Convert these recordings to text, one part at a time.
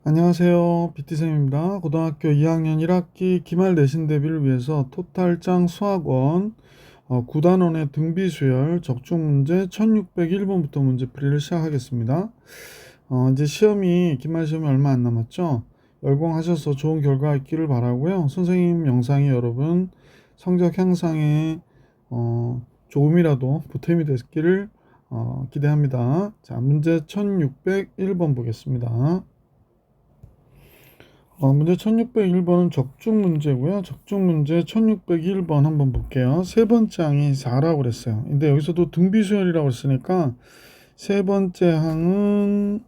안녕하세요. BT쌤입니다. 고등학교 2학년 1학기 기말 내신 대비를 위해서 토탈장 수학원 9단원의 등비수열 적중문제 1601번부터 문제풀이를 시작하겠습니다. 이제 기말 시험이 얼마 안 남았죠? 열공하셔서 좋은 결과 있기를 바라고요. 선생님 영상이 여러분 성적 향상에 조금이라도 보탬이 됐기를 기대합니다. 자, 문제 1601번 보겠습니다. 문제 1601번은 적중 문제고요. 적중 문제 1601번 한번 볼게요. 세 번째 항이 4라고 그랬어요. 근데 여기서도 등비수열이라고 했으니까 세 번째 항은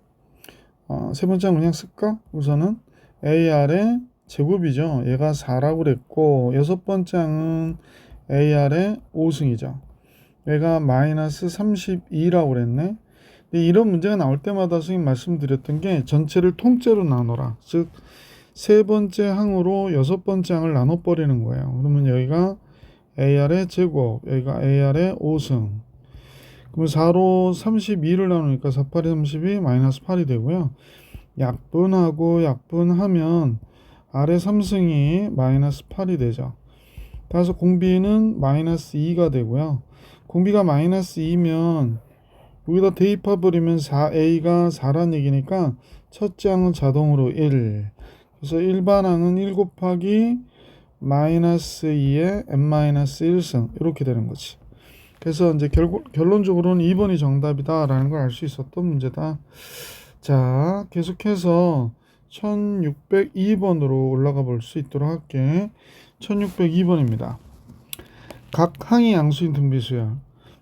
세 번째 항 그냥 쓸까? 우선은 AR의 제곱이죠. 얘가 4라고 그랬고 여섯 번째 항은 AR의 5승이죠. 얘가 마이너스 32라고 그랬네. 근데 이런 문제가 나올 때마다 선생님 말씀드렸던 게 전체를 통째로 나눠라. 즉 세 번째 항으로 여섯 번째 항을 나눠버리는 거예요. 그러면 여기가 AR의 제곱, 여기가 AR의 5승. 그러면 4로 32를 나누니까 4, 8이 32, 마이너스 8이 되고요. 약분하고 약분하면 R의 3승이 마이너스 8이 되죠. 따라서 공비는 마이너스 2가 되고요. 공비가 마이너스 2면 여기다 대입해버리면 4A가 4란 얘기니까 첫째 항은 자동으로 1. 그래서 일반항은 1 곱하기 마이너스 2의 n-1승 이렇게 되는 거지. 그래서 이제 결론적으로는 2번이 정답이다 라는 걸 알 수 있었던 문제다. 자, 계속해서 1602번으로 올라가 볼 수 있도록 할게. 1602번입니다. 각 항이 양수인 등비수열.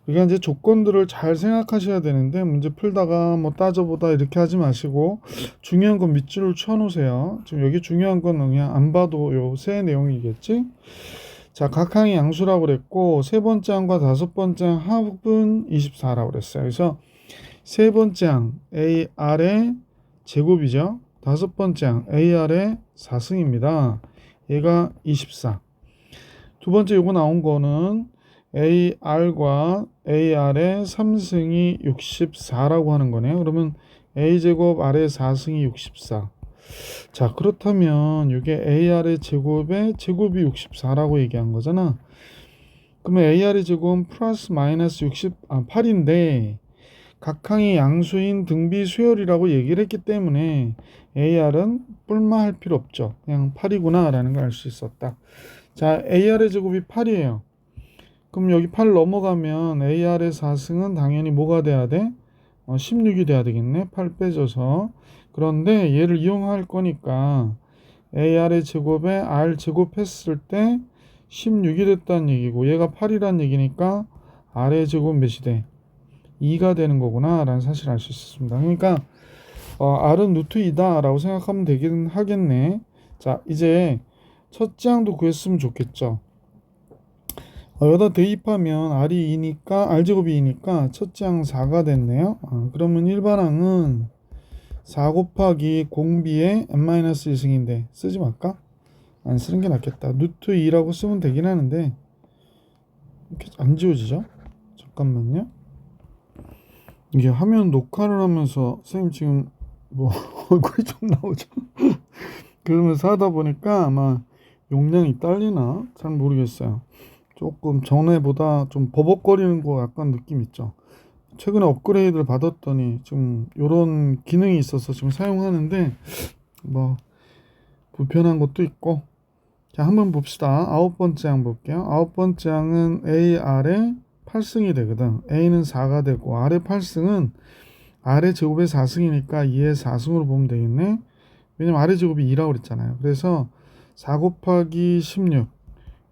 이게 이제 조건들을 잘 생각하셔야 되는데 문제 풀다가 뭐 따져보다 이렇게 하지 마시고 중요한 건 밑줄을 쳐놓으세요. 지금 여기 중요한 건 그냥 안 봐도 요 세 내용이겠지. 자, 각 항이 양수라고 그랬고 세 번째 항과 다섯 번째 항 합은 24라고 그랬어요. 그래서 세 번째 항 AR의 제곱이죠. 다섯 번째 항 AR의 4승입니다. 얘가 24. 두 번째 요거 나온 거는 AR과 AR의 3승이 64라고 하는 거네요. 그러면 A제곱 R의 4승이 64. 자, 그렇다면 이게 AR의 제곱의 제곱이 64라고 얘기한 거잖아. 그러면 AR의 제곱은 플러스 마이너스 68인데 각항이 양수인 등비 수열이라고 얘기를 했기 때문에 AR은 뿔마할 필요 없죠. 그냥 8이구나 라는 걸 알 수 있었다. 자, AR의 제곱이 8이에요. 그럼 여기 8 넘어가면 AR의 4승은 당연히 뭐가 돼야 돼? 16이 돼야 되겠네. 8 빼줘서. 그런데 얘를 이용할 거니까 AR의 제곱에 R 제곱했을 때 16이 됐다는 얘기고 얘가 8이란 얘기니까 R의 제곱 몇이 돼? 2가 되는 거구나 라는 사실을 알 수 있었습니다. 그러니까 R은 루트 2다 라고 생각하면 되긴 하겠네. 자, 이제 첫째 항도 구했으면 좋겠죠. 여기다 대입하면 R이 2니까 R제곱이 2니까 첫째 항 4가 됐네요. 그러면 일반항은 4 곱하기 공비의 n-1승인데 쓰지 말까? 안 쓰는 게 낫겠다. 루트 2라고 쓰면 되긴 하는데 이렇게 안 지워지죠? 잠깐만요. 이게 화면 녹화를 하면서 선생님 지금 뭐 얼굴이 좀 나오죠? 그러면서 하다 보니까 아마 용량이 딸리나 잘 모르겠어요. 조금 전에보다 좀 버벅거리는 거 약간 느낌 있죠. 최근에 업그레이드를 받았더니 지금 이런 기능이 있어서 지금 사용하는데 뭐 불편한 것도 있고. 자, 한번 봅시다. 아홉 번째 항 볼게요. 아홉 번째 항은 AR의 8승이 되거든. A는 4가 되고 R의 8승은 R의 제곱의 4승이니까 2의 4승으로 보면 되겠네. 왜냐면 R의 제곱이 2라고 그랬잖아요. 그래서 4 곱하기 16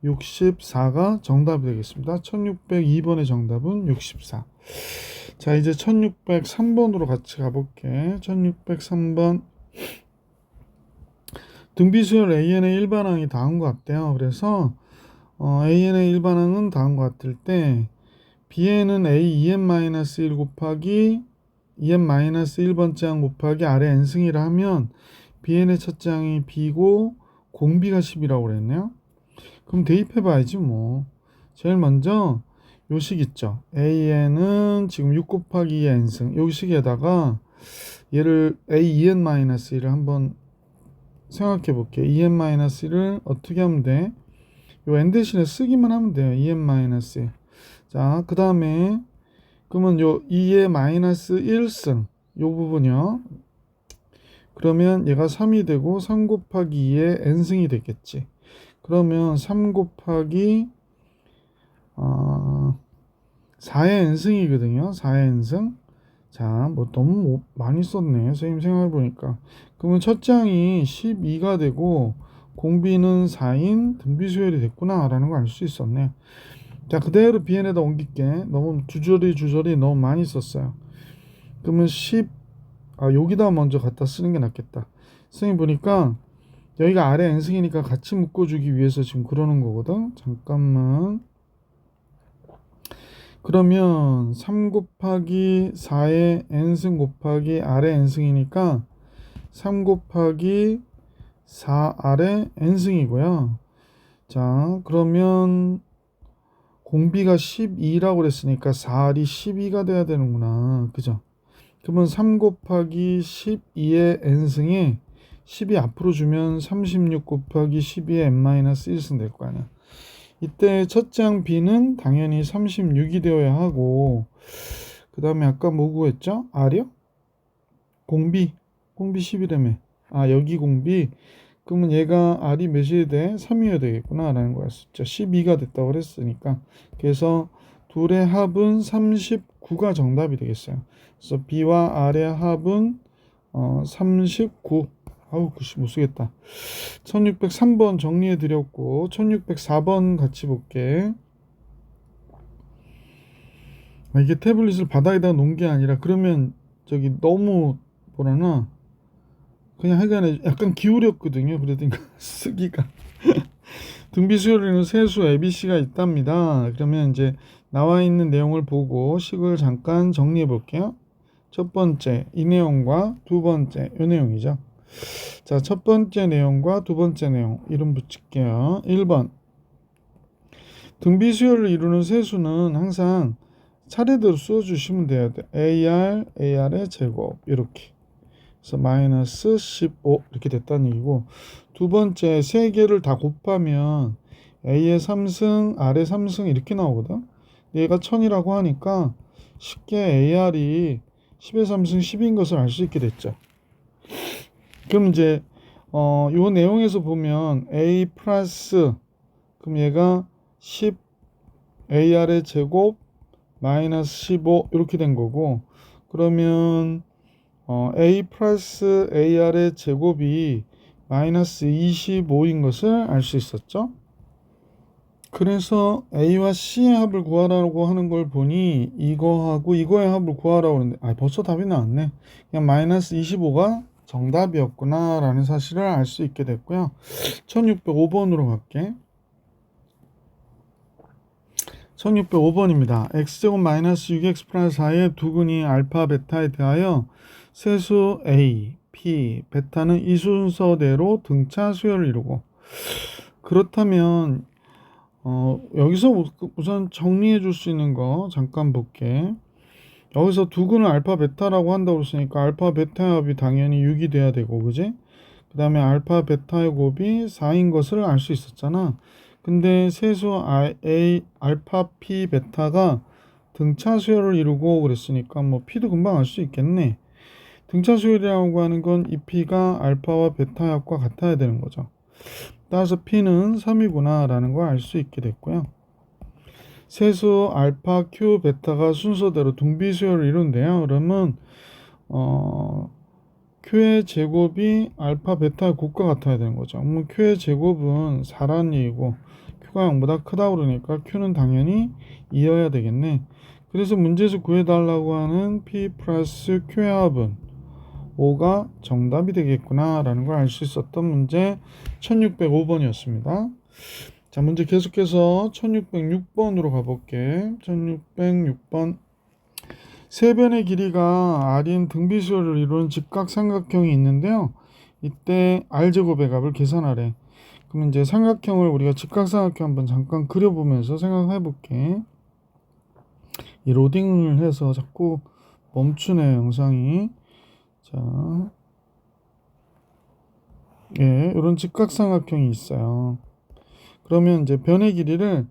64가 정답이 되겠습니다. 1602번의 정답은 64. 자, 이제 1603번으로 같이 가볼게. 1603번. 등비수열 AN의 일반항이 다음과 같대요. 그래서 AN의 일반항은 다음과 같을 때 Bn은 A 2n-1 곱하기 2n-1번째 항 곱하기 R의 n승이라 하면 Bn의 첫째 항이 B고 공비가 10이라고 그랬네요. 그럼 대입해 봐야지 뭐. 제일 먼저 요 식 있죠. AN은 지금 6 곱하기 2n승 요 식에다가 얘를 A2n-1을 한번 생각해 볼게요. 2n-1을 어떻게 하면 돼? 요 n 대신에 쓰기만 하면 돼요. 2n-1. 자, 그 다음에 그러면 요 2의 마이너스 1승 요 부분이요. 그러면 얘가 3이 되고 3 곱하기 2의 n승이 되겠지. 그러면 3 곱하기 4의 n승이거든요. 4의 n승. 자, 뭐 너무 많이 썼네. 선생님 생각해보니까. 그러면 첫 장이 12가 되고 공비는 4인 등비수열이 됐구나 라는 걸 알 수 있었네. 자, 그대로 bn에다 옮길게. 너무 주저리 너무 많이 썼어요. 그러면 여기다 먼저 갖다 쓰는 게 낫겠다. 선생님 보니까 여기가 아래 n승이니까 같이 묶어주기 위해서 지금 그러는 거거든. 잠깐만. 그러면 3 곱하기 4의 n승 곱하기 아래 n승이니까 3 곱하기 4 아래 n승이고요. 자, 그러면 공비가 12라고 그랬으니까 4알이 12가 돼야 되는구나. 그죠? 그러면 3 곱하기 12의 n승에 10이 앞으로 주면 36 곱하기 12의 n-1승 될 거 아니야. 이때 첫 장 b는 당연히 36이 되어야 하고, 그 다음에 아까 뭐 구했죠? r이요? 공비 10이라며. 여기 공비. 그러면 얘가 r이 몇이 돼? 3이어야 되겠구나 라는 거였었죠. 12가 됐다고 그랬으니까. 그래서 둘의 합은 39가 정답이 되겠어요. 그래서 b와 r의 합은 39. 못 쓰겠다. 1603번 정리해 드렸고 1604번 같이 볼게. 이게 태블릿을 바닥에다 놓은 게 아니라 그러면 저기 너무 뭐라나 그냥 하여간에 약간 기울였거든요. 그러니까 쓰기가 등비수열에는 세수 ABC가 있답니다. 그러면 이제 나와 있는 내용을 보고 식을 잠깐 정리해 볼게요. 첫 번째 이 내용과 두 번째 이 내용이죠. 자, 첫 번째 내용과 두 번째 내용 이름 붙일게요. 1번 등비수열을 이루는 세수는 항상 차례대로 써주시면 돼요. AR의 제곱 이렇게 그래서 마이너스 15 이렇게 됐다는 얘기고, 두 번째 세 개를 다 곱하면 A의 3승 R의 3승 이렇게 나오거든. 얘가 1000이라고 하니까 쉽게 AR이 10의 3승 10인 것을 알 수 있게 됐죠. 그럼 이제 요 내용에서 보면 A 플러스 그럼 얘가 10 AR의 제곱 마이너스 15 이렇게 된 거고, 그러면 A 플러스 AR의 제곱이 마이너스 25인 것을 알 수 있었죠. 그래서 A와 C의 합을 구하라고 하는 걸 보니 이거하고 이거의 합을 구하라고 하는데 벌써 답이 나왔네. 그냥 마이너스 25가 정답이었구나 라는 사실을 알 수 있게 됐고요. 1605번으로 갈게. 1605번입니다. x제곱 마이너스 6x 플러스 4의 두근이 알파 베타에 대하여 세수 A, P, 베타는 이 순서대로 등차 수열을 이루고, 그렇다면 여기서 우선 정리해 줄 수 있는 거 잠깐 볼게. 여기서 두근을 알파 베타라고 한다고 했으니까 알파 베타의 합이 당연히 6이 돼야 되고, 그지? 그 다음에 알파 베타의 곱이 4인 것을 알 수 있었잖아. 근데 세수 A, 알파 P 베타가 등차 수열을 이루고 그랬으니까 뭐 P도 금방 알 수 있겠네. 등차 수열이라고 하는 건 이 P가 알파와 베타 합과 같아야 되는 거죠. 따라서 P는 3이구나 라는 걸 알 수 있게 됐고요. 세수 알파 Q 베타가 순서대로 등비수열을 이룬대요. 그러면 Q의 제곱이 알파 베타의 곱과 같아야 되는 거죠. 그러면 Q의 제곱은 4라는 얘기고 Q가 0보다 크다고 그러니까 Q는 당연히 2여야 되겠네. 그래서 문제에서 구해달라고 하는 P 플러스 Q의 합은 5가 정답이 되겠구나 라는 걸 알 수 있었던 문제 1605번이었습니다. 자, 문제 계속해서 1606번으로 가볼게. 1606번 세 변의 길이가 R인 등비수열을 이루는 직각삼각형이 있는데요. 이때 R제곱의 값을 계산하래. 그럼 이제 삼각형을 우리가 직각삼각형 한번 잠깐 그려보면서 생각해 볼게. 이 로딩을 해서 자꾸 멈추네 영상이. 자, 예, 이런 직각삼각형이 있어요. 그러면 이제 변의 길이를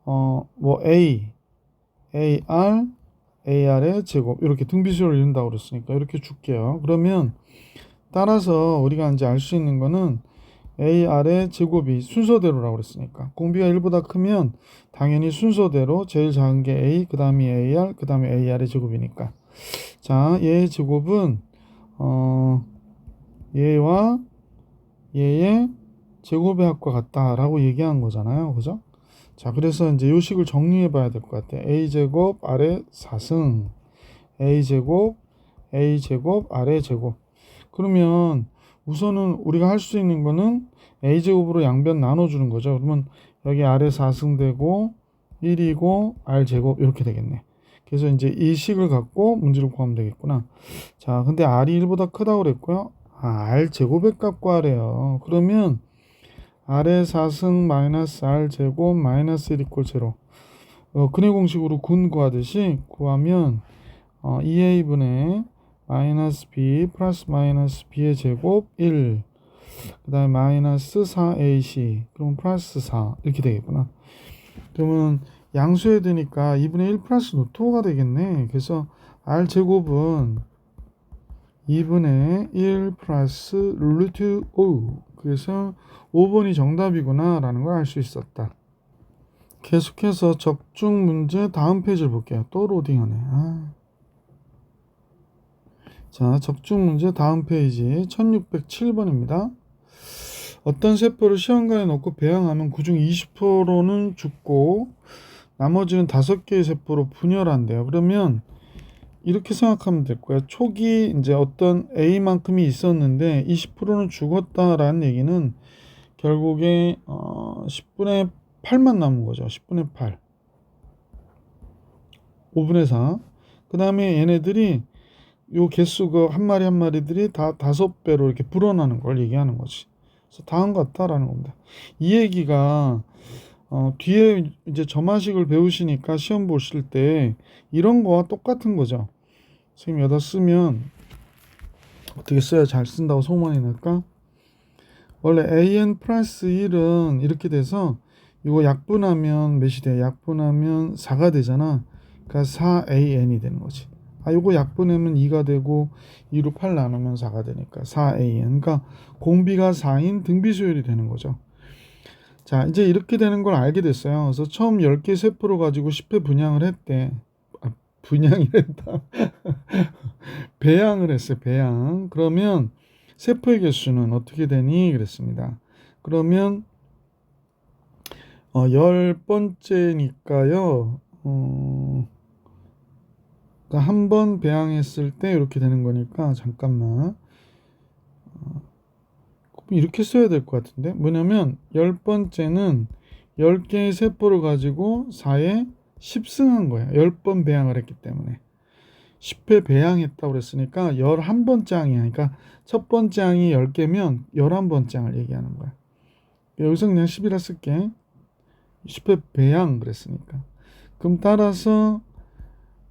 뭐 AR의 제곱 이렇게 등비수열을 이룬다고 그랬으니까 이렇게 줄게요. 그러면 따라서 우리가 이제 알 수 있는 거는 AR의 제곱이 순서대로라고 그랬으니까 공비가 1보다 크면 당연히 순서대로 제일 작은 게 A, 그 다음이 AR, 그 다음에 AR의 제곱이니까. 자, 얘의 제곱은 얘와 얘의 제곱의 합과 같다라고 얘기한 거잖아요. 그죠? 자, 그래서 이제 요 식을 정리해 봐야 될 것 같아. A제곱 아래 4승 A제곱 A제곱 아래 제곱. 그러면 우선은 우리가 할 수 있는 거는 A제곱으로 양변 나눠주는 거죠. 그러면 여기 아래 4승 되고 1이고 R제곱 이렇게 되겠네. 그래서 이제 이 식을 갖고 문제를 구하면 되겠구나. 자, 근데 R이 1보다 크다고 그랬고요. R제곱의 값 구하래요. 그러면 R의 4승 마이너스 R제곱 마이너스 1 이퀄 제로. 근해 공식으로 군 구하듯이 구하면 2A분의 마이너스 B 플러스 마이너스 B의 제곱 1, 그 다음에 마이너스 4AC, 그럼 플러스 4 이렇게 되겠구나. 그러면 양수해야 되니까 2분의 1 플러스 루트 5가 되겠네. 그래서 R제곱은 2분의 1 플러스 루트 5. 그래서 5번이 정답이구나 라는 걸 알 수 있었다. 계속해서 적중 문제 다음 페이지를 볼게요. 또 로딩하네. 자, 적중 문제 다음 페이지 1607번입니다. 어떤 세포를 시험관에 넣고 배양하면 그중 20%는 죽고 나머지는 5개의 세포로 분열한대요. 그러면 이렇게 생각하면 될 거야. 촉이 이제 어떤 A만큼이 있었는데 20%는 죽었다라는 얘기는 결국에 10분의 8만 남은 거죠. 10분의 8. 5분의 4. 그 다음에 얘네들이 요 개수 그 한 마리 한 마리들이 다 5배로 이렇게 불어나는 걸 얘기하는 거지. 그래서 다음 같다라는 겁니다. 이 얘기가 뒤에 이제 점화식을 배우시니까 시험 보실 때 이런 거와 똑같은 거죠. 선생님 여기다 쓰면 어떻게 써야 잘 쓴다고 소문이 날까? 원래 AN 플러스 1은 이렇게 돼서 이거 약분하면 몇이 돼? 약분하면 4가 되잖아. 그러니까 4AN이 되는 거지. 요거 약분하면 2가 되고 2로 8 나누면 4가 되니까 4AN. 그러니까 공비가 4인 등비수열이 되는 거죠. 자, 이제 이렇게 되는 걸 알게 됐어요. 그래서 처음 10개 세포를 가지고 10회 분양을 했대. 분양이 했다. 배양을 했어요. 배양. 그러면 세포의 개수는 어떻게 되니? 그랬습니다. 그러면 10번째니까요. 한 번 배양했을 때 이렇게 되는 거니까 잠깐만. 이렇게 써야 될 것 같은데. 뭐냐면 10번째는 10개의 세포를 가지고 4에 10승한 거야. 10번 배양을 했기 때문에. 10회 배양했다고 그랬으니까 11번째 항이야. 그러니까 첫 번째 항이 10개면 11번째 항을 얘기하는 거야. 여기서 그냥 10이라 쓸게. 10회 배양 그랬으니까. 그럼 따라서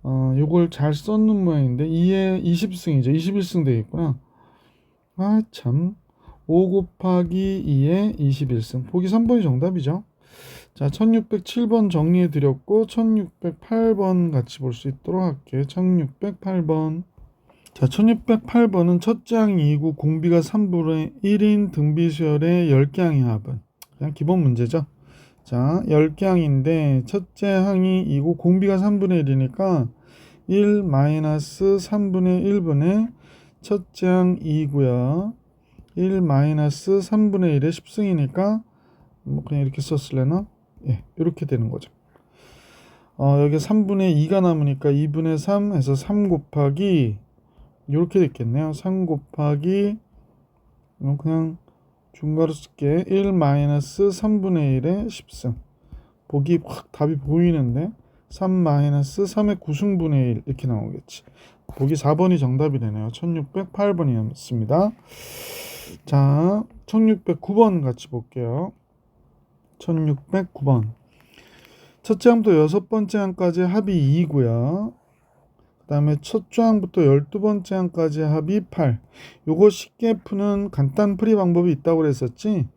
요걸 잘 썼는 모양인데 2에 20승이죠. 21승 되겠구나. 참. 5 곱하기 2에 21승. 보기 3번이 정답이죠. 자, 1607번 정리해 드렸고 1608번 같이 볼 수 있도록 할게요. 1608번. 자, 1608번은 첫째 항이 2고 공비가 3분의 1인 등비수열의 10개 항의 합은 그냥 기본 문제죠. 자, 10개 항인데 첫째 항이 2고 공비가 3분의 1이니까 1 마이너스 3분의 1분의 첫째 항 2고요. 1 마이너스 3분의 1의 10승이니까 뭐 그냥 이렇게 썼을래나? 예, 이렇게 되는 거죠. 여기 3분의 2가 남으니까 2분의 3 해서 3 곱하기 이렇게 됐겠네요. 3 곱하기 그냥 중괄호 쓸게. 1 마이너스 3분의 1의 10승. 보기 확 답이 보이는데 3 마이너스 3의 9승분의 1 이렇게 나오겠지. 보기 4번이 정답이 되네요. 1608번이었습니다. 자, 1609번 같이 볼게요. 1609번. 첫째 항부터 여섯 번째 항까지 합이 2고요. 그 다음에 첫 조항부터 12번째 항까지 합이 8. 요거 쉽게 푸는 간단 풀이 방법이 있다고 그랬었지.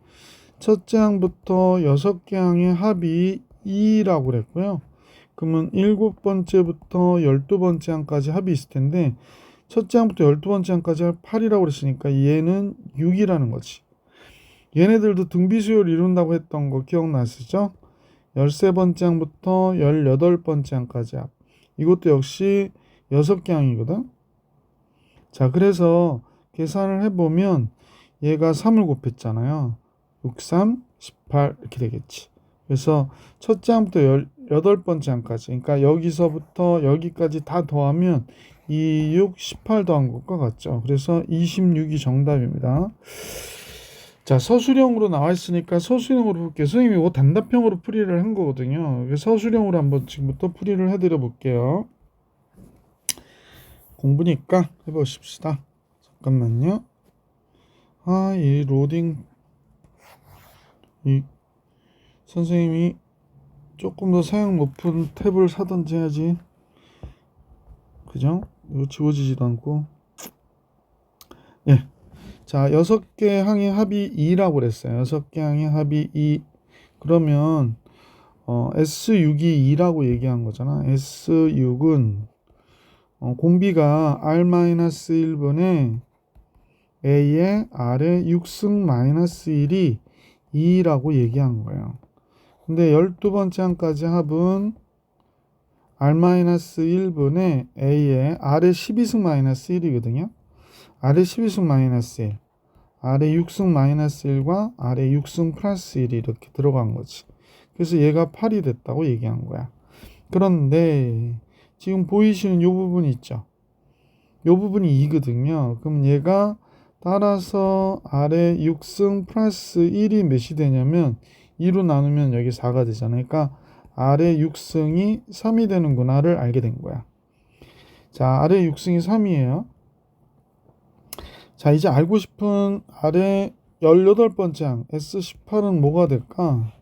첫째 항부터 6개 항의 합이 2라고 그랬고요. 그러면 7번째부터 12번째 항까지 합이 있을 텐데 첫째 항부터 12번째 항까지 8이라고 그랬으니까 얘는 6이라는 거지. 얘네들도 등비수열 이룬다고 했던 거 기억나시죠? 13번째 항부터 18번째 항까지 합. 이것도 역시 6개 항이거든. 자, 그래서 계산을 해보면 얘가 3을 곱했잖아요. 6, 3, 18 이렇게 되겠지. 그래서 첫째 항부터 18번째 항까지, 그러니까 여기서부터 여기까지 다 더하면 2, 6, 18 더한 것과 같죠. 그래서 26이 정답입니다. 자, 서술형으로 나와 있으니까 서술형으로 볼게요. 선생님이 이거 단답형으로 풀이를 한 거거든요. 서술형으로 한번 지금부터 풀이를 해드려 볼게요. 공부니까 해보십시다. 잠깐만요. 이 로딩, 선생님이 조금 더 사양 높은 탭을 사든지 해야지. 그죠? 이거 지워지지도 않고. 예. 자, 6개 항의 합이 2라고 그랬어요. 6개 항의 합이 2. 그러면 S6이 2라고 얘기한 거잖아. S6은 공비가 R-1분의 A의 R의 6승 -1이 2라고 얘기한 거예요. 근데 12번째 항까지 합은 R-1분의 A의 R의 12승 -1이거든요. R의 12승 -1, R의 6승 -1과 R의 6승 플러스 1이 이렇게 들어간 거지. 그래서 얘가 8이 됐다고 얘기한 거야. 그런데 지금 보이시는 이 부분이 있죠. 이 부분이 2거든요. 그럼 얘가 따라서 R의 6승 플러스 1이 몇이 되냐면 2로 나누면 여기 4가 되잖아요. 그러니까 R의 6승이 3이 되는구나를 알게 된 거야. 자, R의 6승이 3이에요. 자, 이제 알고 싶은 R의 18번째 항 S18은 뭐가 될까?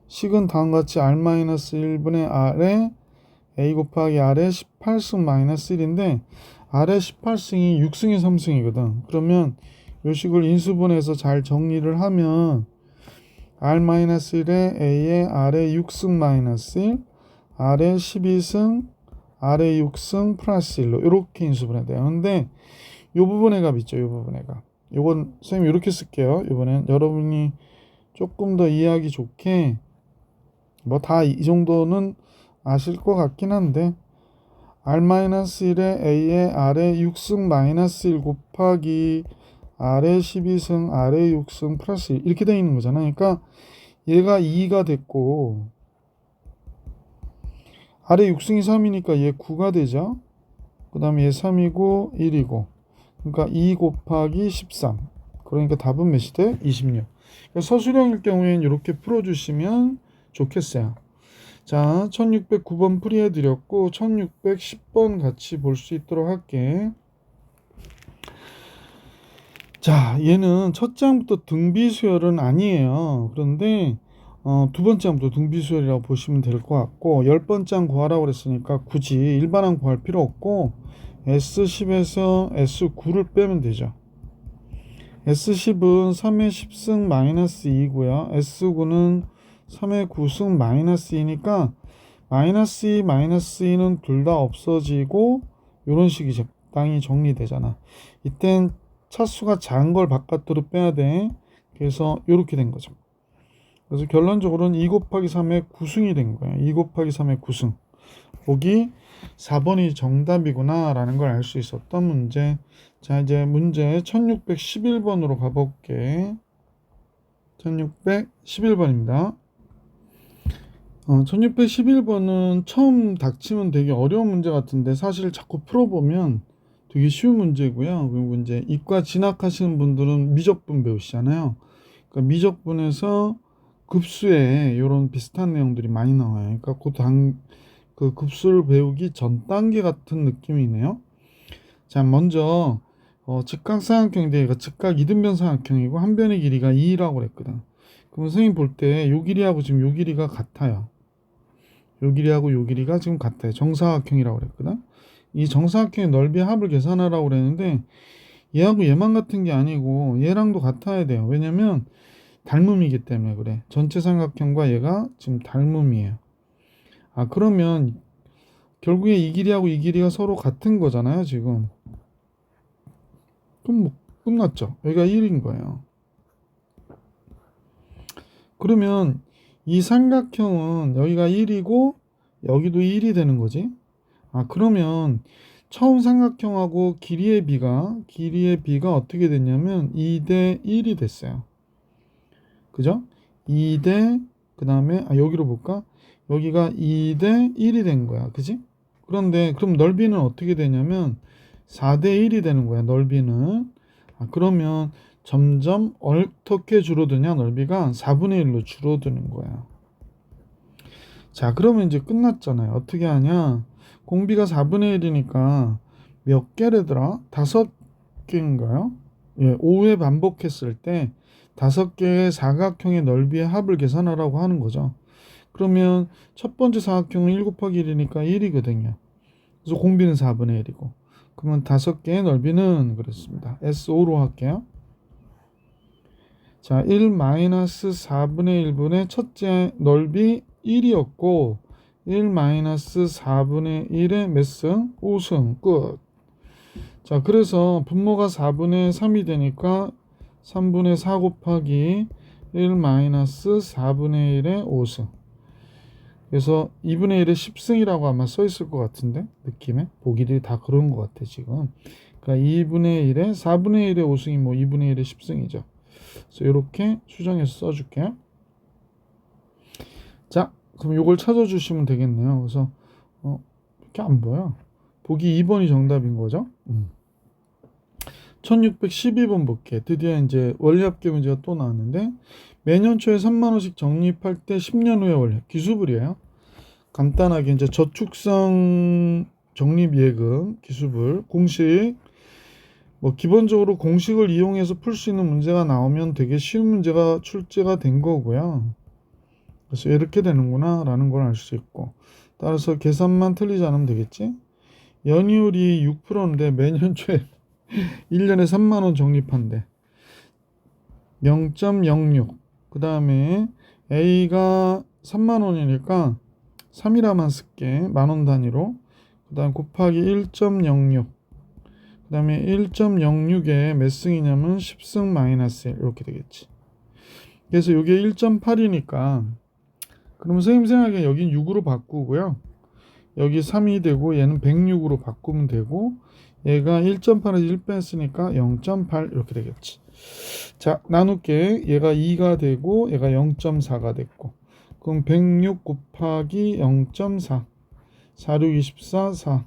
식은 다음과 같이 R-1분의 R의 A 곱하기 R의 18승 -1인데 R의 18승이 6승이 3승이거든. 그러면 이 식을 인수분해해서 잘 정리를 하면 R-1의 A의 R의 6승 -1, R의 12승, R의 6승 플러스 1로 이렇게 인수분해 돼요. 근데 이 부분의 값 있죠. 이 부분의 값. 이건 선생님 이렇게 쓸게요. 이번엔 여러분이 조금 더 이해하기 좋게 뭐 다 이 정도는 아실 것 같긴 한데 R-1의 A의 R의 6승 -1 곱하기 R의 12승 R의 6승 플러스 1 이렇게 되어 있는 거잖아요. 그러니까 얘가 2가 됐고 R의 6승이 3이니까 얘 9가 되죠. 그 다음에 얘 3이고 1이고 그러니까 2 곱하기 13 그러니까 답은 몇이 돼? 26. 그러니까 서술형일 경우에는 이렇게 풀어주시면 좋겠어요. 자, 1609번 풀이해드렸고 1610번 같이 볼 수 있도록 할게. 자, 얘는 첫 장부터 등비수열은 아니에요. 그런데 두 번째 항부터 등비수열이라고 보시면 될 것 같고 10번째 항 구하라고 그랬으니까 굳이 일반항 구할 필요 없고 S10에서 S9를 빼면 되죠. S10은 3의 10승 -2고요. S9는 3의 9승 -2니까 -2, -2는 둘 다 없어지고 이런 식이 적당히 정리되잖아. 이땐 차수가 작은 걸 바깥으로 빼야 돼. 그래서 이렇게 된 거죠. 그래서 결론적으로는 2 곱하기 3의 9승이 된 거예요. 2 곱하기 3의 9승. 보기 4번이 정답이구나 라는 걸 알 수 있었던 문제. 자, 이제 문제 1611번으로 가볼게. 1611번입니다. 1611번은 처음 닥치면 되게 어려운 문제 같은데 사실 자꾸 풀어보면 되게 쉬운 문제고요. 그리고 이제 이과 진학하시는 분들은 미적분 배우시잖아요. 그러니까 미적분에서 급수에 이런 비슷한 내용들이 많이 나와요. 그러니까 그 급수를 배우기 전 단계 같은 느낌이네요. 자, 먼저 직각삼각형인데 직각 이등변 삼각형이고 한 변의 길이가 2라고 그랬거든. 그럼 선생님 볼 때 요 길이하고 지금 요 길이가 같아요. 요 길이하고 요 길이가 지금 같아요. 정사각형이라고 그랬거든. 이 정사각형의 넓이 합을 계산하라고 그랬는데 얘하고 얘만 같은 게 아니고 얘랑도 같아야 돼요. 왜냐면 닮음이기 때문에 그래. 전체 삼각형과 얘가 지금 닮음이에요. 아, 그러면 결국에 이 길이하고 이 길이가 서로 같은 거잖아요, 지금. 그럼 뭐 끝났죠. 여기가 1인 거예요. 그러면 이 삼각형은 여기가 1이고 여기도 1이 되는 거지. 아, 그러면 처음 삼각형하고 길이의 비가 어떻게 됐냐면 2대 1이 됐어요. 그죠? 2대 그다음에 여기로 볼까? 여기가 2대 1이 된 거야. 그지? 그런데 그럼 넓이는 어떻게 되냐면 4대 1이 되는 거야. 넓이는. 그러면 점점 어떻게 줄어드냐? 넓이가 4분의 1로 줄어드는 거야. 자, 그러면 이제 끝났잖아요. 어떻게 하냐? 공비가 4분의 1이니까 몇 개래더라? 5개인가요? 예, 5회 반복했을 때 5개의 사각형의 넓이의 합을 계산하라고 하는 거죠. 그러면 첫 번째 사각형은 1 곱하기 1이니까 1이거든요. 그래서 공비는 4분의 1이고. 그러면 5개의 넓이는 그렇습니다. S5로 할게요. 자, 1-4분의 1분의 첫째 넓이 1이었고 1-4분의 1의 몇 승? 5승. 끝. 자, 그래서 분모가 4분의 3이 되니까 3분의 4 곱하기 1-4분의 1의 5승. 그래서 2분의 1의 10승이라고 아마 써 있을 것 같은데, 느낌에 보기들이 다 그런 것 같아 지금. 그러니까 2분의 1의 4분의 1의 5승이 뭐 2분의 1의 10승이죠. 그래서 이렇게 수정해서 써줄게요. 자, 그럼 이걸 찾아주시면 되겠네요. 그래서 이렇게 안 보여. 보기 2번이 정답인 거죠. 1612번 볼게. 드디어 이제 원리합계 문제가 또 나왔는데 매년 초에 3만 원씩 적립할 때 10년 후에 원리 기수불이에요. 간단하게 이제 저축성 적립예금 기수불 공식 뭐 기본적으로 공식을 이용해서 풀 수 있는 문제가 나오면 되게 쉬운 문제가 출제가 된 거고요. 그래서 이렇게 되는구나 라는 걸 알 수 있고 따라서 계산만 틀리지 않으면 되겠지. 연이율이 6%인데 매년 초에 1년에 3만 원 적립한대. 0.06. 그 다음에 A가 3만 원이니까 3이라만 쓸게. 만원 단위로. 그 다음 곱하기 1.06. 그 다음에 1.06에 몇 승이냐면 10승 마이너스 1 이렇게 되겠지. 그래서 이게 1.8이니까 그러면 선생님 생각에 여긴 6으로 바꾸고요. 여기 3이 되고 얘는 106으로 바꾸면 되고 얘가 1.8에서 1 뺐으니까 0.8 이렇게 되겠지. 자, 나눌게. 얘가 2가 되고 얘가 0.4가 됐고 그럼 106 곱하기 0.4 46, 24, 4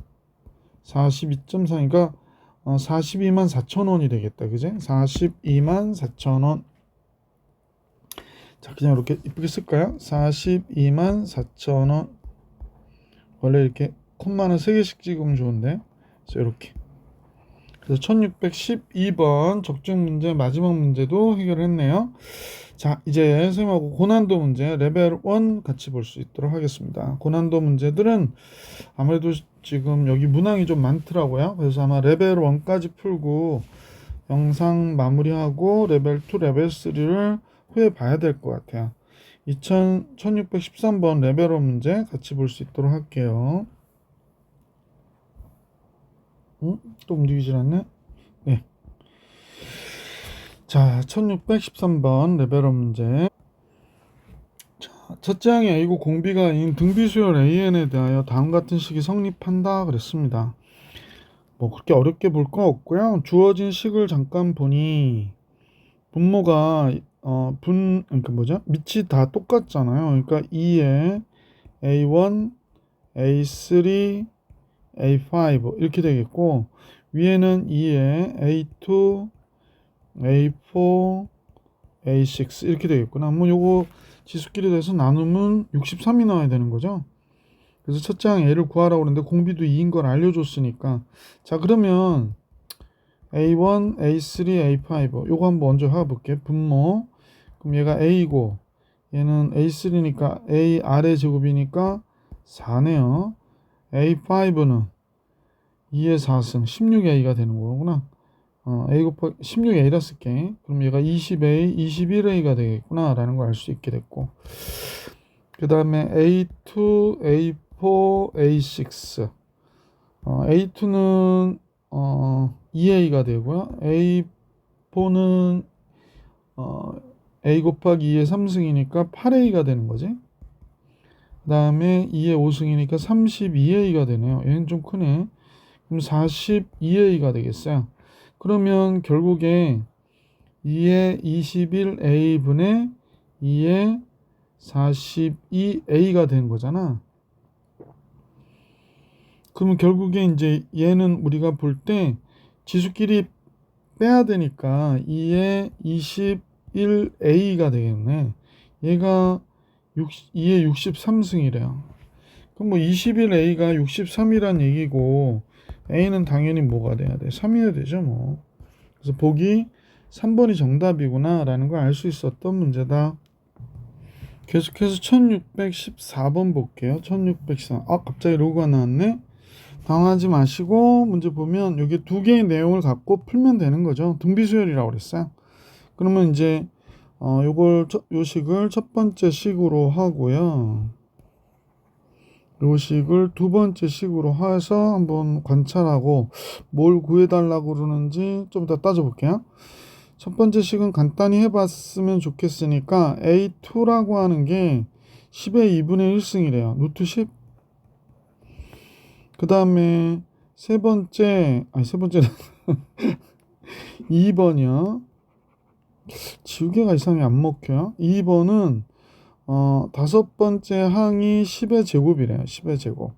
42.4니까 42만 4천 원이 되겠다. 그제? 42만 4천 원. 자, 그냥 이렇게 이쁘게 쓸까요? 42만 4천 원. 원래 이렇게 콤마는 3개씩 찍으면 좋은데. 그래서 이렇게. 그래서 1612번 적중 문제 마지막 문제도 해결했네요. 자, 이제 선생님하고 고난도 문제 레벨 1 같이 볼 수 있도록 하겠습니다. 고난도 문제들은 아무래도 지금 여기 문항이 좀 많더라고요. 그래서 아마 레벨 1까지 풀고 영상 마무리하고 레벨 2, 레벨 3를 후에 봐야 될 것 같아요. 1613번 레벨 1 문제 같이 볼 수 있도록 할게요. 또 움직이질 않네. 네. 자, 1613번 레벨 1 문제. 자, 첫째 항에 A고 공비가 아닌 등비수열 AN에 대하여 다음 같은 식이 성립한다 그랬습니다. 뭐 그렇게 어렵게 볼 거 없고요. 주어진 식을 잠깐 보니 분모가 그러니까 뭐죠? 밑이 다 똑같잖아요. 그러니까 2에 A1, A3, A5 이렇게 되겠고 위에는 2에 A2, A4, A6 이렇게 되겠구나. 뭐 요거 지수끼리 돼서 나누면 63이 나와야 되는 거죠. 그래서 첫째 항 A를 구하라고 그러는데 공비도 2인 걸 알려줬으니까 자 그러면 A1, A3, A5 요거 한번 먼저 해볼게. 분모 그럼 얘가 A고 얘는 A3니까 A 아래 제곱이니까 4네요. A5는 2의 4승 16a가 되는 거구나. a 곱하기 16a라 쓸게. 그럼 얘가 20a, 21a가 되겠구나 라는 걸 알 수 있게 됐고, 그 다음에 a2, a4, a6. a2는 2a가 되고요. a4는 a 곱하기 2의 3승이니까 8a가 되는 거지. 그 다음에 2의 5승이니까 32a가 되네요. 얘는 좀 크네. 그럼 42a가 되겠어요. 그러면 결국에 2의 21a분의 2의 42a가 된 거잖아. 그러면 결국에 이제 얘는 우리가 볼 때 지수끼리 빼야 되니까 2의 21a가 되겠네. 얘가 2의 63승이래요. 그럼 뭐 21a가 63이란 얘기고, a는 당연히 뭐가 돼야 돼? 3이어야 되죠 뭐. 그래서 보기 3번이 정답이구나 라는 걸 알 수 있었던 문제다. 계속해서 1614번 볼게요. 1614. 갑자기 로그가 나왔네. 당황하지 마시고 문제 보면 여기 두 개의 내용을 갖고 풀면 되는 거죠. 등비수열이라고 그랬어요. 그러면 이제 요 식을 첫 번째 식으로 하고요. 요 식을 두 번째 식으로 해서 한번 관찰하고 뭘 구해달라고 그러는지 좀 더 따져볼게요. 첫 번째 식은 간단히 해봤으면 좋겠으니까 A2라고 하는 게 10의 2분의 1승이래요. 루트 10. 그 다음에 세 번째는 2번이요. 지우개가 이상하게 안 먹혀요. 2번은 다섯 번째 항이 10의 제곱이래요. 10의 제곱.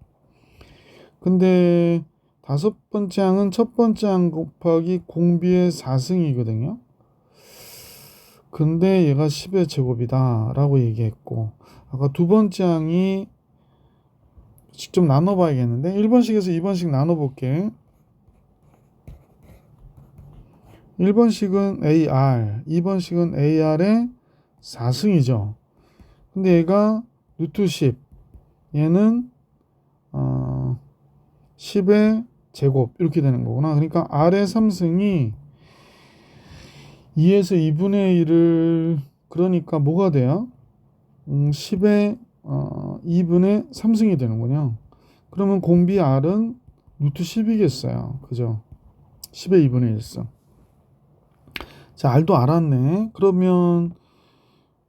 근데 다섯 번째 항은 첫 번째 항 곱하기 공비의 4승이거든요. 근데 얘가 10의 제곱이다 라고 얘기했고, 아까 두 번째 항이 직접 나눠봐야겠는데 1번식에서 2번식 나눠볼게. 1번식은 AR, 2번식은 AR의 4승이죠. 근데 얘가 루트 10, 얘는 10의 제곱 이렇게 되는 거구나. 그러니까 R의 3승이 2에서 2분의 1을, 그러니까 뭐가 돼요? 10의 2분의 3승이 되는군요. 그러면 공비 R은 루트 10이겠어요. 그죠? 10의 2분의 1승. 자, R도 알았네. 그러면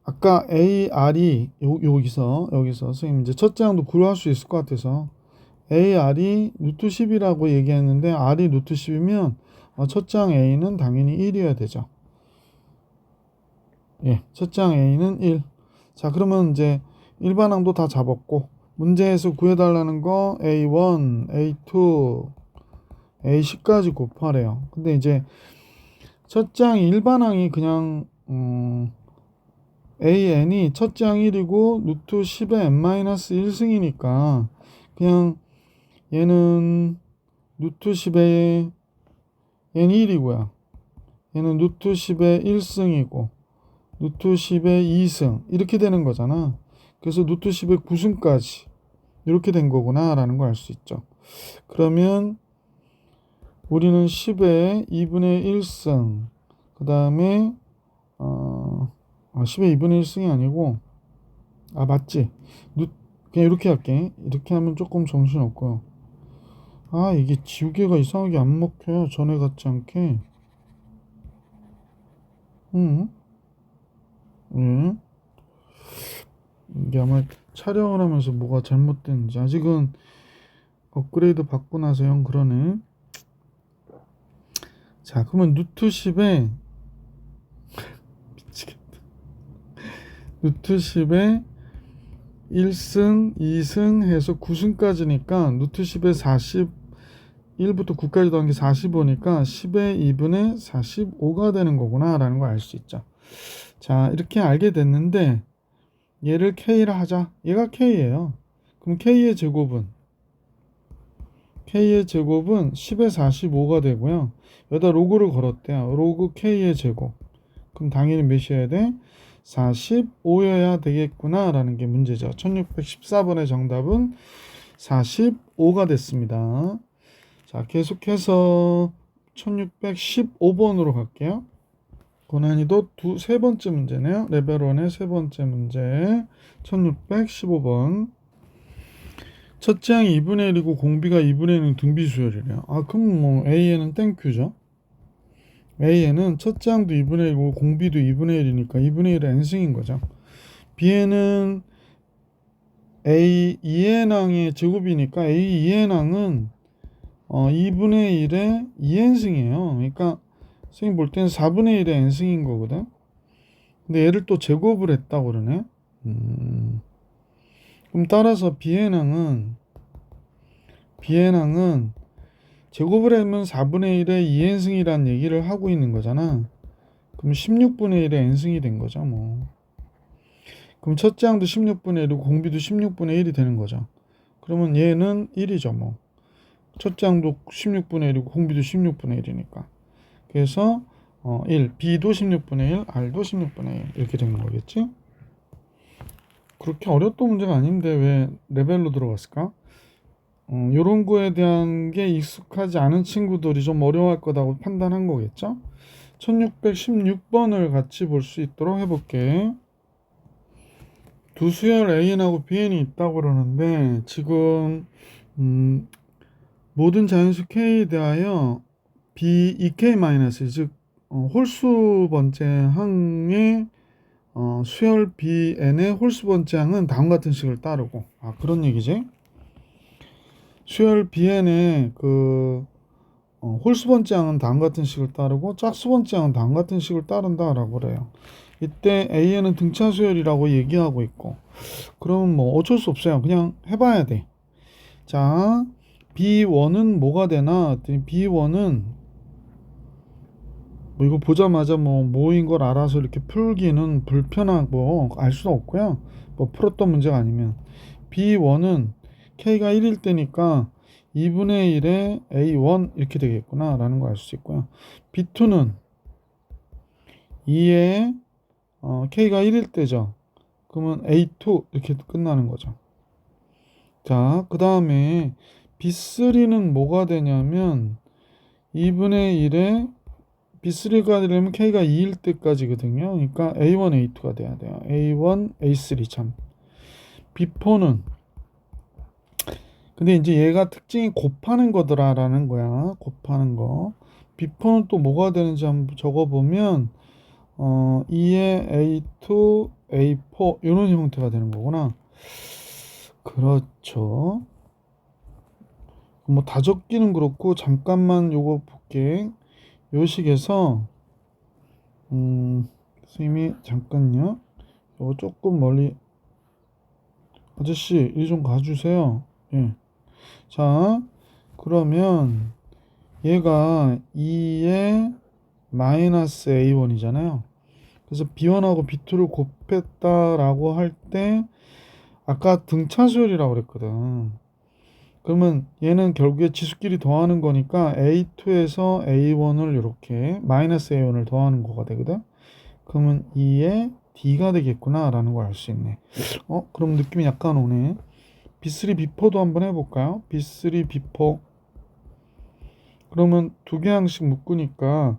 아까 AR이 여기서 선생님 이제 첫째 항도 구할 수 있을 것 같아서 AR이 루트 10이라고 얘기했는데 R이 루트 10이면 첫째 항 A는 당연히 1이어야 되죠. 예, 첫째 항 A는 1. 자, 그러면 이제 일반항도 다 잡았고, 문제에서 구해달라는 거 A1, A2, A10까지 곱하래요. 근데 이제 첫째 항 일반항이 그냥 AN이 첫째 항 1이고 루트 10의 n-1승이니까 그냥 얘는 루트 10의 n 1이고요. 얘는 루트 10의 1승이고 루트 10의 2승 이렇게 되는 거잖아. 그래서 루트 10의 9승까지 이렇게 된 거구나 라는 걸 알 수 있죠. 그러면 우리는 10의 2분의 1승, 그 다음에 10의 2분의 1승이 아니고, 맞지? 그냥 이렇게 할게. 이렇게 하면 조금 정신없고요. 이게 지우개가 이상하게 안 먹혀요. 전에 같지 않게. 이게 아마 촬영을 하면서 뭐가 잘못됐는지, 아직은 업그레이드 받고 나서 형 그러네. 자, 그러면 루트 10에 미치겠다. 루트 10에 1승, 2승 해서 9승까지니까 루트 10에 41부터 9까지 더한 게 45니까 10의 2분의 45가 되는 거구나 라는 걸 알 수 있죠. 자, 이렇게 알게 됐는데 얘를 K라 하자. 얘가 K예요. 그럼 K의 제곱은 10의 45가 되고요. 여기다 로그를 걸었대요. 로그 K의 제곱. 그럼 당연히 몇이어야 돼? 45여야 되겠구나 라는 게 문제죠. 1614번의 정답은 45가 됐습니다. 자, 계속해서 1615번으로 갈게요. 고난이도 세 번째 문제네요. 레벨 1의 세 번째 문제 1615번. 첫째 항이 2분의 1이고 공비가 2분의 1은 등비 수열이래요. 그럼 뭐 A에는 땡큐죠. A에는 첫째 항도 2분의 1이고 공비도 2분의 1이니까 2분의 1의 n승인 거죠. B에는 A 2n항의 제곱이니까 A 2n항은 2분의 1의 2n승이에요. 그러니까 선생님 볼 때는 4분의 1의 n승인 거거든. 근데 얘를 또 제곱을 했다고 그러네. 그럼 따라서 Bn항은 제곱을 하면 4분의 1의 2n승이란 얘기를 하고 있는 거잖아. 그럼 16분의 1의 n승이 된 거죠. 뭐. 그럼 첫째 항도 16분의 1이고 공비도 16분의 1이 되는 거죠. 그러면 얘는 1이죠. 뭐. 첫째 항도 16분의 1이고 공비도 16분의 1이니까. 그래서 1, B도 16분의 1, R도 16분의 1 이렇게 되는 거겠지? 그렇게 어려웠던 문제가 아닌데 왜 레벨로 들어갔을까? 요런 거에 대한 게 익숙하지 않은 친구들이 좀 어려워할 거라고 판단한 거겠죠? 1616번을 같이 볼 수 있도록 해볼게. 두 수열 AN하고 BN이 있다고 그러는데 지금 모든 자연수 K에 대하여 B2K- 즉 홀수 번째 항의 수열 BN의 홀수 번째 항은 다음과 같은 식을 따르고 그런 얘기지. 수열 BN의 홀수 번째 항은 다음과 같은 식을 따르고 짝수 번째 항은 다음과 같은 식을 따른다라고 그래요. 이때 A에는 등차 수열이라고 얘기하고 있고, 그러면 뭐 어쩔 수 없어요. 그냥 해봐야 돼. 자, B1은 뭐가 되나? B1은 뭐 이거 보자마자 뭐인 걸 알아서 이렇게 풀기는 불편하고 알 수도 없고요. 뭐 풀었던 문제가 아니면 B1은 K가 1일 때니까 2분의 1의 A1 이렇게 되겠구나 라는 거 알 수 있고요. B2는 2의 K가 1일 때죠. 그러면 A2 이렇게 끝나는 거죠. 자, 그 다음에 B3는 뭐가 되냐면 2분의 1의 B3가 되려면 K가 2일 때까지거든요. 그러니까 A1, A2가 돼야 돼요. A1, A3 참. B4는 근데 이제 얘가 특징이 곱하는 거더라라는 거야. 곱하는 거. B4는 또 뭐가 되는지 한번 적어보면 2의 A2, A4 이런 형태가 되는 거구나. 그렇죠. 뭐 다 적기는 그렇고 잠깐만 요거 볼게. 요 식에서 선생님이 잠깐요. 요거 조금 멀리 아저씨 이리 좀 가주세요. 예. 자, 그러면 얘가 2의 마이너스 A1이잖아요. 그래서 B1하고 B2를 곱했다라고 할 때 아까 등차수열이라고 그랬거든. 그러면 얘는 결국에 지수끼리 더하는 거니까 A2에서 A1을 이렇게 마이너스 A1을 더하는 거가 되거든. 그러면 2의 D가 되겠구나 라는 걸 알 수 있네. 그럼 느낌이 약간 오네. B3, B4도 한번 해볼까요? B3, B4 그러면 두 개 항씩 묶으니까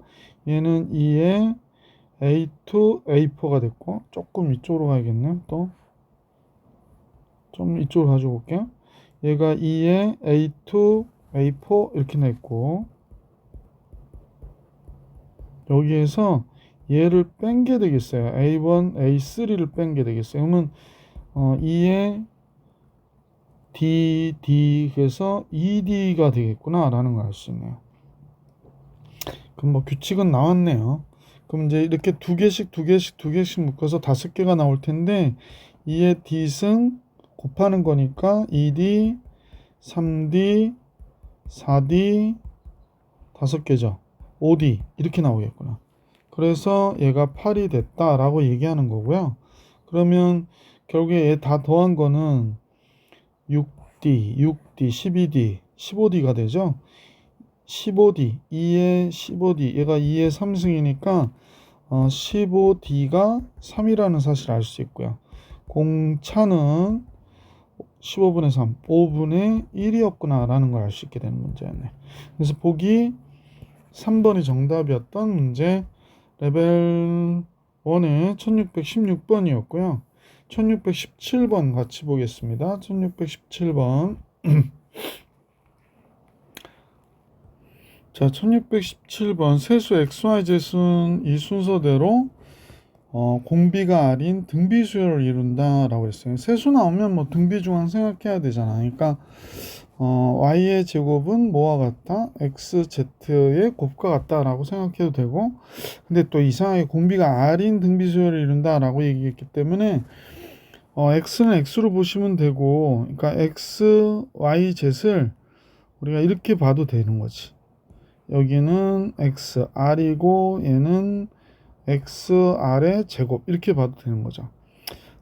얘는 2의 A2, A4가 됐고 조금 이쪽으로 가야겠네. 또 좀 이쪽으로 가지고 올게요. 얘가 2의 A2, A4 이렇게 냈고 여기에서 얘를 뺀 게 되겠어요. A1, A3를 뺀 게 되겠어요. 그러면 2의 D 그래서 2D가 되겠구나 라는 걸 알 수 있네요. 그럼 뭐 규칙은 나왔네요. 그럼 이제 이렇게 두 개씩 묶어서 5개가 나올 텐데 2의 D승 곱하는 거니까 2D, 3D, 4D 5개죠. 5D 이렇게 나오겠구나. 그래서 얘가 8이 됐다라고 얘기하는 거고요. 그러면 결국에 얘 다 더한 거는 6D, 12D, 15D가 되죠. 15D, 2의 15D, 얘가 2의 3승이니까 15D가 3이라는 사실을 알 수 있고요. 공차는 15분의 3, 5분의 1이었구나 라는 걸 알 수 있게 되는 문제였네. 그래서 보기 3번이 정답이었던 문제 레벨 1의 1616번이었고요. 1617번 같이 보겠습니다. 1617번. 자, 1617번 세수 XYZ은 이 순서대로 공비가 R인 등비수열을 이룬다라고 했어요. 세수 나오면 뭐 등비중앙 생각해야 되잖아. 그러니까 y의 제곱은 뭐와 같다? xz의 곱과 같다라고 생각해도 되고, 근데 또 이상하게 공비가 R인 등비수열을 이룬다라고 얘기했기 때문에 x는 x로 보시면 되고, 그러니까 x, y, z를 우리가 이렇게 봐도 되는 거지. 여기는 x, r이고 얘는 xr의 제곱 이렇게 봐도 되는 거죠.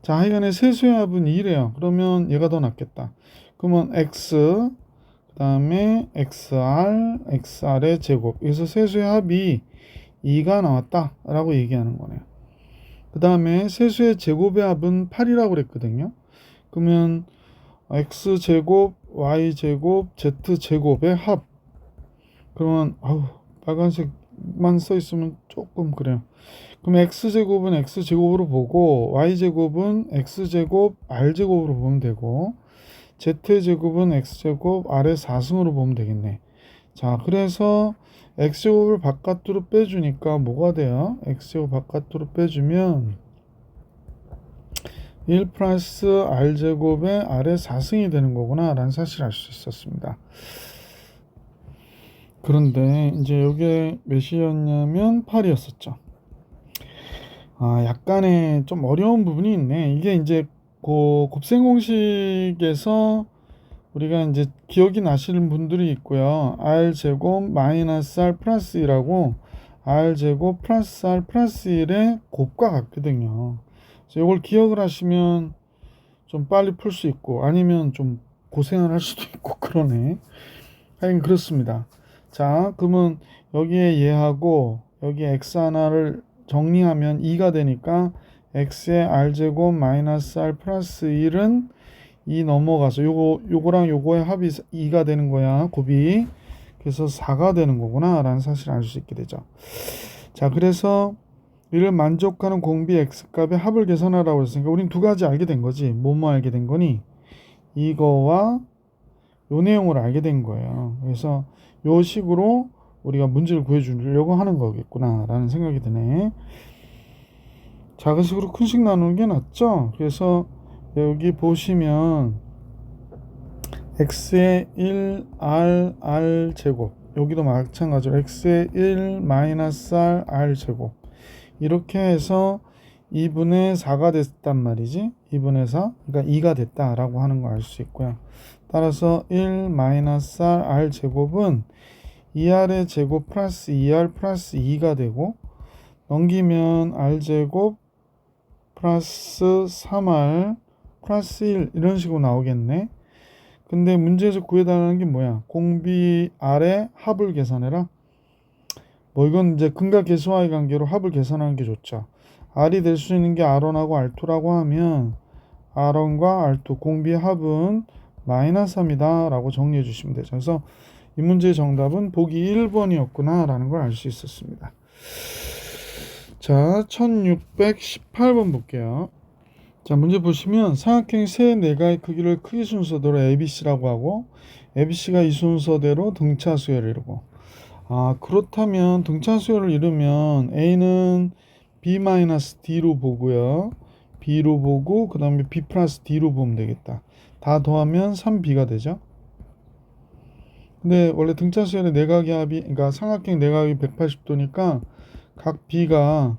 자, 하여간에 세수의 합은 2래요. 그러면 얘가 더 낫겠다. 그러면 x 그 다음에 xr의 제곱. 그래서 세수의 합이 2가 나왔다 라고 얘기하는 거네요. 그 다음에 세수의 제곱의 합은 8이라고 그랬거든요. 그러면 x제곱, y제곱, z제곱의 합. 그러면 빨간색만 써 있으면 조금 그래요. 그럼 x제곱은 x제곱으로 보고 y제곱은 x제곱 r제곱으로 보면 되고 z제곱은 x제곱 r의 4승으로 보면 되겠네. 자, 그래서 x제곱을 바깥으로 빼주니까 뭐가 돼요? x제곱 바깥으로 빼주면 1 플러스 r제곱의 r의 4승이 되는 거구나 라는 사실을 알 수 있었습니다. 그런데 이제 이게 몇이었냐면 8이었었죠. 약간의 좀 어려운 부분이 있네. 이게 이제 곱셈 공식에서 우리가 이제 기억이 나시는 분들이 있고요. r제곱 마이너스 r 플러스 1하고 r제곱 플러스 r 플러스 1의 곱과 같거든요. 그래서 이걸 기억을 하시면 좀 빨리 풀 수 있고 아니면 좀 고생을 할 수도 있고 그러네. 하여간 그렇습니다. 자, 그러면 여기에 얘하고 여기 x 하나를 정리하면 2가 되니까 x의 r제곱 마이너스 r 플러스 1은 2 넘어가서 요거랑 요거의 합이 2가 되는 거야. 곱이. 그래서 4가 되는 거구나 라는 사실을 알 수 있게 되죠. 자, 그래서 이를 만족하는 공비 x값의 합을 계산하라고 했으니까 우린 두 가지 알게 된 거지. 뭐뭐 알게 된 거니? 이거와 요 내용을 알게 된 거예요. 그래서 요 식으로 우리가 문제를 구해주려고 하는 거겠구나 라는 생각이 드네. 작은 식으로 큰 식 나누는 게 낫죠. 그래서 여기 보시면 x의 1r 제곱, 여기도 마찬가지로 x의 1 마이너스 r 제곱, 이렇게 해서 2분의 4가 됐단 말이지. 2분의 4, 그러니까 2가 됐다라고 하는 거 알 수 있고요. 따라서 1 마이너스 r 제곱은 2r의 제곱 플러스 2r 플러스 2가 되고, 넘기면 r제곱 플러스 3r 플러스 1 이런 식으로 나오겠네. 근데 문제에서 구해달라는 게 뭐야? 공비 r의 합을 계산해라. 뭐 이건 이제 근각계수와의 관계로 합을 계산하는 게 좋죠. r이 될 수 있는 게 r1하고 r2라고 하면 r1과 r2 공비의 합은 마이너스 3이다 라고 정리해 주시면 되죠. 그래서 이 문제의 정답은 보기 1번이었구나 라는 걸 알 수 있었습니다. 자, 1618번 볼게요. 자, 문제 보시면 삼각형 세 내가의 크기를 크기 순서대로 ABC라고 하고 ABC가 이 순서대로 등차 수열을 이루고, 그렇다면 등차 수열을 이루면 A는 B-D로 보고요. B로 보고 그 다음에 B 플러스 D로 보면 되겠다. 다 더하면 3B가 되죠. 근데 원래 등차 수열의 내각의 합이, 그러니까 삼각형 내각이 180도니까 각 B가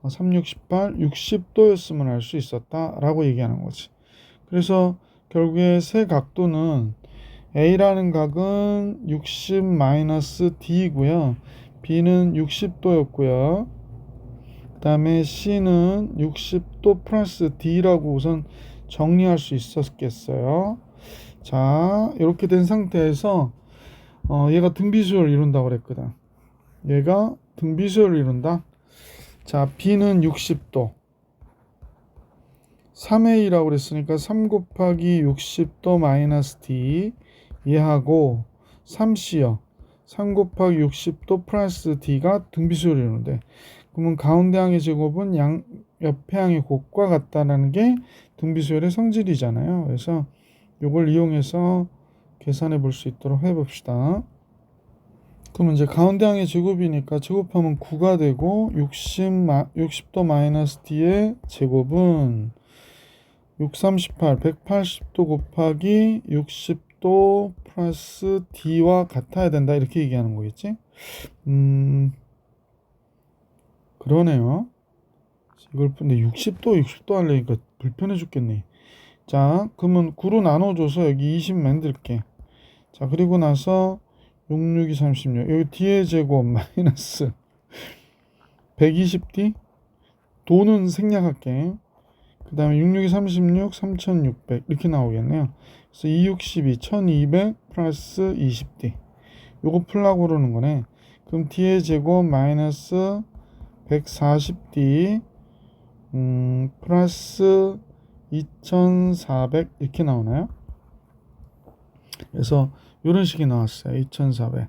368, 60도였음을 알 수 있었다라고 얘기하는 거지. 그래서 결국에 세 각도는 A라는 각은 60-D이고요. B는 60도였고요. 그 다음에 C는 60도 플러스 D라고 우선 정리할 수 있었겠어요. 자, 이렇게 된 상태에서 얘가 등비수열을 이룬다고 그랬거든. 얘가 등비수열을 이룬다. 자, B는 60도, 3A라고 그랬으니까 3 곱하기 60도 마이너스 D 얘하고 3C요. 3 곱하기 60도 플러스 D가 등비수열이는데 그러면 가운데 항의 제곱은 옆에 항의 곱과 같다라는 게 등비수열의 성질이잖아요. 그래서 이걸 이용해서 계산해 볼 수 있도록 해봅시다. 그러면 이제 가운데 항의 제곱이니까 제곱하면 9가 되고 60도 마이너스 D의 제곱은 6, 38, 180도 곱하기 60도 플러스 D와 같아야 된다 이렇게 얘기하는 거겠지? 그러네요. 이걸 근데 60도 하려니까 불편해 죽겠네. 자, 그러면 9로 나눠줘서 여기 20 만들게. 자, 그리고 나서 6, 6, 2, 36 여기 D의 제곱 마이너스 120D 도는 생략할게. 그 다음에 6, 6, 2, 36, 3600 이렇게 나오겠네요. 그래서 2, 6, 12, 1200 플러스 20D 요거 풀라고 그러는 거네. 그럼 D의 제곱 마이너스 140D 플러스 2400 이렇게 나오나요? 그래서 이런 식이 나왔어요. 2400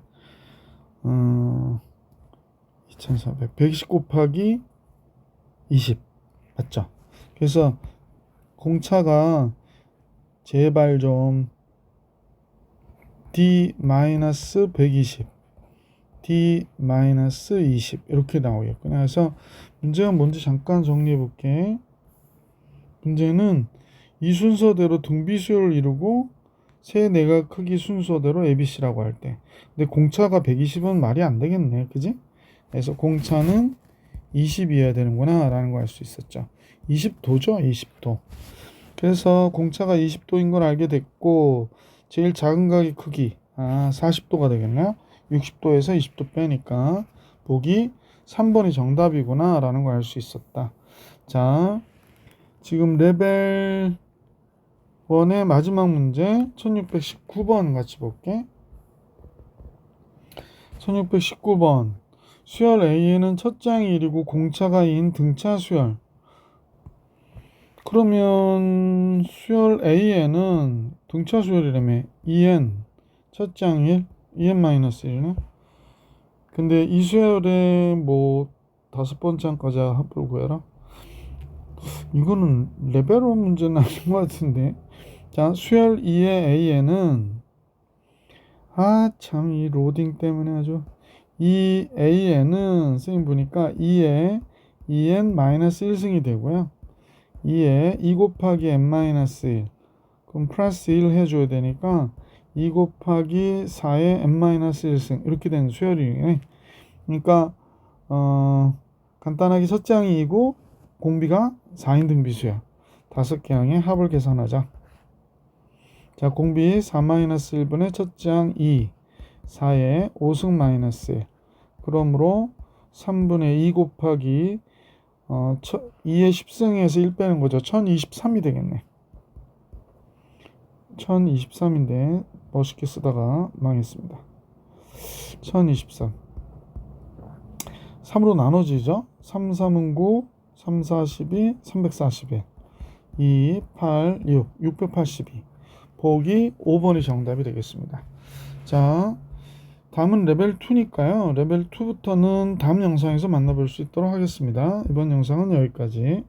120 곱하기 20 맞죠? 그래서 공차가 제발 좀 D-120 D-20 이렇게 나오겠구나. 그래서 문제가 뭔지 잠깐 정리해 볼게. 문제는 이 순서대로 등비수열을 이루고 세 내각 크기 순서대로 ABC라고 할 때. 근데 공차가 120은 말이 안 되겠네. 그지? 그래서 공차는 20이어야 되는구나 라는 걸 알 수 있었죠. 20도죠. 20도. 그래서 공차가 20도인 걸 알게 됐고 제일 작은 각의 크기 40도가 되겠네요. 60도에서 20도 빼니까 보기 3번이 정답이구나 라는 걸 알 수 있었다. 자, 지금 레벨 1의 마지막 문제 1619번 같이 볼게. 1619번 수열 A에는 첫 장이 1이고 공차가 2인 등차 수열. 그러면 수열 A에는 등차 수열이라며 2n 첫 장 1, 2n-1이네. 근데 이 수열에 뭐 다섯 번째 장까지 합을 구해라. 이거는 레벨 1 문제는 아닌 것 같은데. 자, 수열 2의 A에는 참 이 로딩 때문에 아주 이 A에는 선생님 보니까 2에 2n-1승이 되고요. 2에 2 곱하기 n-1 그럼 플러스 1 해줘야 되니까 2 곱하기 4의 n-1승 이렇게 되는 수열이네. 그러니까 간단하게 첫 장이 2고 공비가 4인 등비수열. 다섯 개 항의 합을 계산하자. 자, 공비 4-1분의 첫 장 2, 4의 5승 마이너스 1. 그러므로 3분의 2 곱하기 2의 10승에서 1 빼는 거죠. 1023이 되겠네. 1023인데 멋있게 쓰다가 망했습니다. 1023 3으로 나눠지죠. 3, 3은 9, 3, 4, 12, 341 2, 8, 6, 682 보기 5번이 정답이 되겠습니다. 자, 다음은 레벨 2니까요. 레벨 2부터는 다음 영상에서 만나볼 수 있도록 하겠습니다. 이번 영상은 여기까지.